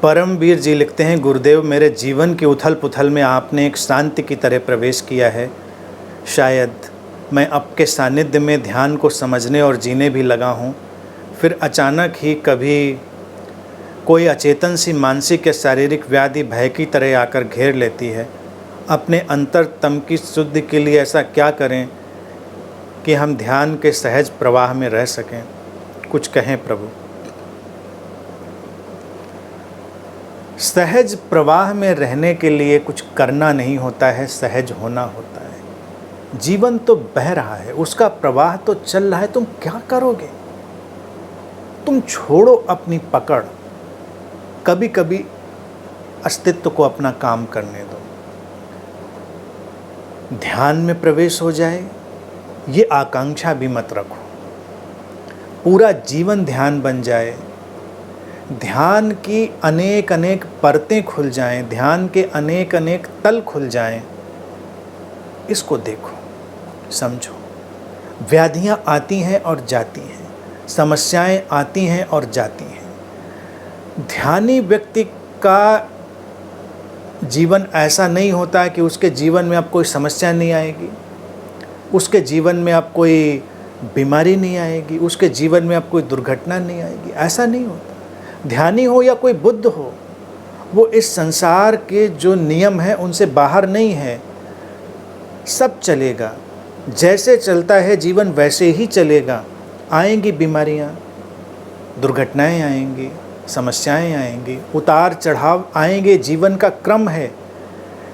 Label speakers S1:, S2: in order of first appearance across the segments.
S1: परमवीर जी लिखते हैं, गुरुदेव मेरे जीवन की उथल पुथल में आपने एक शांति की तरह प्रवेश किया है। शायद मैं आपके सानिध्य में ध्यान को समझने और जीने भी लगा हूँ, फिर अचानक ही कभी कोई अचेतन सी मानसिक या शारीरिक व्याधि भय की तरह आकर घेर लेती है। अपने अंतरतम की शुद्धि के लिए ऐसा क्या करें कि हम ध्यान के सहज प्रवाह में रह सकें? कुछ कहें प्रभु। सहज प्रवाह में रहने के लिए कुछ करना नहीं होता है, सहज होना होता है। जीवन तो बह रहा है, उसका प्रवाह तो चल रहा है, तुम क्या करोगे? तुम छोड़ो अपनी पकड़, कभी कभी अस्तित्व को अपना काम करने दो। ध्यान में प्रवेश हो जाए ये आकांक्षा भी मत रखो, पूरा जीवन ध्यान बन जाए, ध्यान की अनेक अनेक परतें खुल जाएं, ध्यान के अनेक अनेक तल खुल जाएं, इसको देखो, समझो। व्याधियां आती हैं और जाती हैं, समस्याएं आती हैं और जाती हैं। ध्यानी व्यक्ति का जीवन ऐसा नहीं होता कि उसके जीवन में अब कोई समस्या नहीं आएगी, उसके जीवन में अब कोई बीमारी नहीं आएगी, उसके जीवन में अब कोई दुर्घटना नहीं आएगी। ऐसा नहीं होता। ध्यानी हो या कोई बुद्ध हो, वो इस संसार के जो नियम हैं उनसे बाहर नहीं है। सब चलेगा, जैसे चलता है जीवन वैसे ही चलेगा। आएंगी बीमारियां, दुर्घटनाएं आएंगी, समस्याएं आएंगी, उतार चढ़ाव आएंगे, जीवन का क्रम है।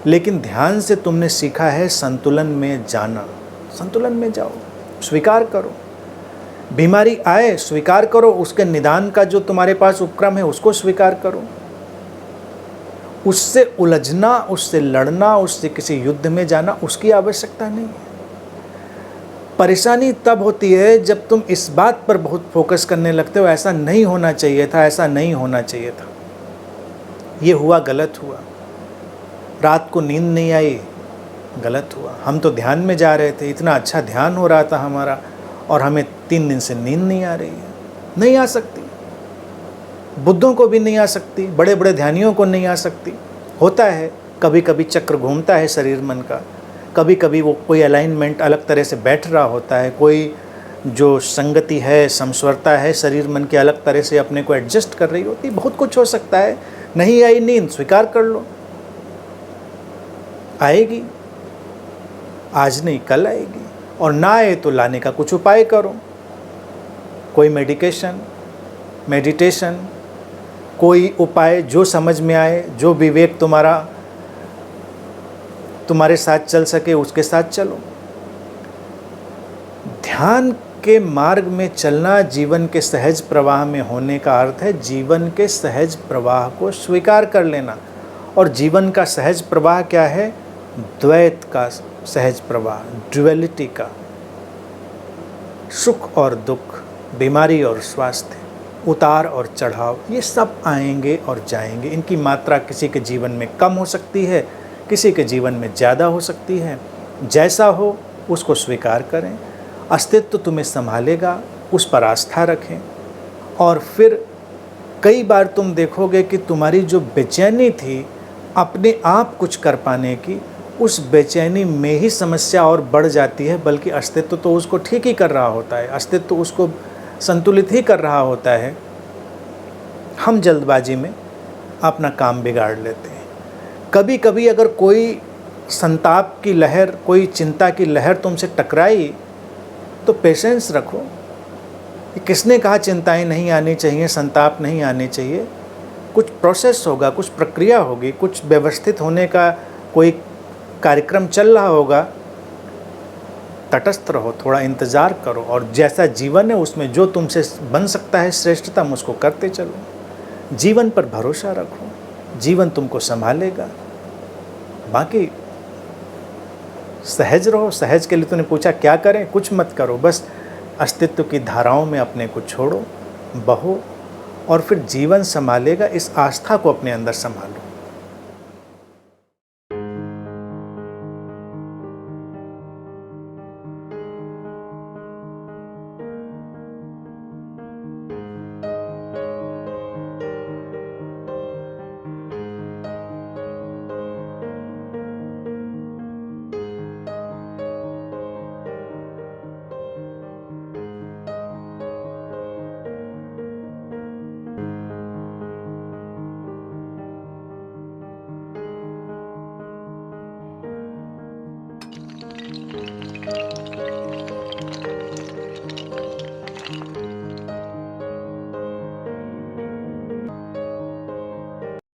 S1: लेकिन ध्यान से तुमने सीखा है संतुलन में जाना। संतुलन में जाओ, स्वीकार करो। बीमारी आए, स्वीकार करो, उसके निदान का जो तुम्हारे पास उपक्रम है उसको स्वीकार करो। उससे उलझना, उससे लड़ना, उससे किसी युद्ध में जाना, उसकी आवश्यकता नहीं है। परेशानी तब होती है जब तुम इस बात पर बहुत फोकस करने लगते हो, ऐसा नहीं होना चाहिए था, ऐसा नहीं होना चाहिए था, ये हुआ, गलत हुआ, रात को नींद नहीं आई, गलत हुआ, हम तो ध्यान में जा रहे थे, इतना अच्छा ध्यान हो रहा था हमारा, और हमें 3 दिन से नींद नहीं आ रही है। नहीं आ सकती, बुद्धों को भी नहीं आ सकती, बड़े बड़े ध्यानियों को नहीं आ सकती। होता है, कभी कभी चक्र घूमता है शरीर मन का, कभी कभी वो कोई अलाइनमेंट अलग तरह से बैठ रहा होता है, कोई जो संगति है, समस्वरता है शरीर मन की अलग तरह से अपने को एडजस्ट कर रही होती। बहुत कुछ हो सकता है। नहीं आई नींद, स्वीकार कर लो, आएगी, आज नहीं कल आएगी, और ना आए तो लाने का कुछ उपाय करो। कोई मेडिटेशन, कोई उपाय जो समझ में आए, जो विवेक तुम्हारे साथ चल सके, उसके साथ चलो। ध्यान के मार्ग में चलना जीवन के सहज प्रवाह में होने का अर्थ है जीवन के सहज प्रवाह को स्वीकार कर लेना। और जीवन का सहज प्रवाह क्या है? द्वैत का सहज प्रवाह, ड्युअलिटी का। सुख और दुख, बीमारी और स्वास्थ्य, उतार और चढ़ाव, ये सब आएंगे और जाएंगे। इनकी मात्रा किसी के जीवन में कम हो सकती है, किसी के जीवन में ज़्यादा हो सकती है। जैसा हो उसको स्वीकार करें। अस्तित्व तुम्हें संभालेगा, उस पर आस्था रखें। और फिर कई बार तुम देखोगे कि तुम्हारी जो बेचैनी थी अपने आप कुछ कर पाने की, उस बेचैनी में ही समस्या और बढ़ जाती है, बल्कि अस्तित्व तो उसको ठीक ही कर रहा होता है, अस्तित्व उसको संतुलित ही कर रहा होता है। हम जल्दबाजी में अपना काम बिगाड़ लेते हैं। कभी कभी अगर कोई संताप की लहर, कोई चिंता की लहर तुमसे टकराई तो पेशेंस रखो। किसने कहा चिंताएं नहीं आनी चाहिए, संताप नहीं आने चाहिए? कुछ प्रोसेस होगा, कुछ प्रक्रिया होगी, कुछ व्यवस्थित होने का कोई कार्यक्रम चल रहा होगा। तटस्थ रहो, थोड़ा इंतज़ार करो, और जैसा जीवन है उसमें जो तुमसे बन सकता है श्रेष्ठतम, उसको करते चलो। जीवन पर भरोसा रखो, जीवन तुमको संभालेगा। बाकी सहज रहो। सहज के लिए तूने पूछा क्या करें? कुछ मत करो, बस अस्तित्व की धाराओं में अपने को छोड़ो, बहो, और फिर जीवन संभालेगा। इस आस्था को अपने अंदर संभालो।